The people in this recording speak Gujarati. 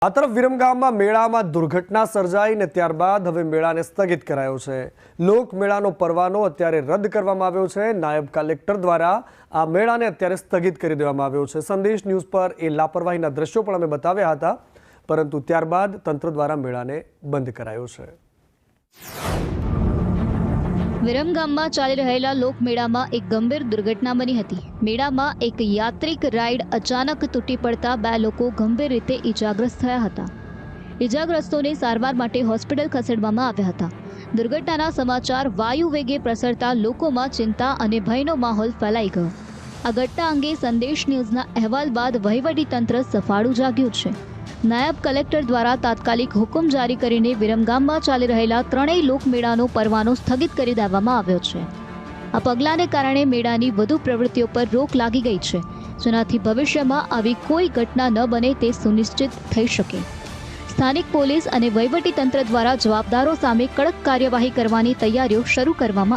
આ તરફ વિરમગામમાં મેળામાં દુર્ઘટના સર્જાઈ ને ત્યારબાદ હવે મેળાને સ્થગિત કરાયો છે। લોકમેળાનો પરવાનો અત્યારે રદ કરવામાં આવ્યો છે। નાયબ કલેક્ટર દ્વારા આ મેળાને અત્યારે સ્થગિત કરી દેવામાં આવ્યો છે। સંદેશ ન્યૂઝ પર એ લાપરવાહીના દ્રશ્યો પણ અમે બતાવ્યા હતા, પરંતુ ત્યારબાદ તંત્ર દ્વારા મેળાને બંધ કરાયો છે। વિરમગામમાં ચાલી રહેલા લોકમેળામાં એક ગંભીર દુર્ઘટના બની હતી। મેળામાં એક યાત્રિક રાઇડ અચાનક તૂટી પડતા 2 લોકો ગંભીર રીતે ઈજાગ્રસ્ત થયા હતા। ઈજાગ્રસ્તોને સારવાર માટે હોસ્પિટલ ખસેડવામાં આવ્યા હતા। દુર્ઘટનાના સમાચાર વાયુ વેગે પ્રસરતા લોકોમાં ચિંતા અને ભયનો માહોલ ફેલાઈ ગયો। આ ઘટના અંગે સંદેશ ન્યૂઝના અહેવાલ બાદ વહીવટીતંત્ર સફાળું જાગ્યું છે। નાયબ કલેક્ટર દ્વારા તાત્કાલિક હુકમ જારી કરીને વિરમગામમાં ચાલી રહેલા 3 લોકમેળાનો પરવાનો સ્થગિત કરી દેવામાં આવ્યો છે। આ પગલાંને કારણે મેળાની વધુ પ્રવૃત્તિઓ પર રોક લાગી ગઈ છે, જેનાથી ભવિષ્યમાં આવી કોઈ ઘટના ન બને તે સુનિશ્ચિત થઈ શકે। સ્થાનિક પોલીસ અને વહીવટીતંત્ર દ્વારા જવાબદારો સામે કડક કાર્યવાહી કરવાની તૈયારીઓ શરૂ કરવામાં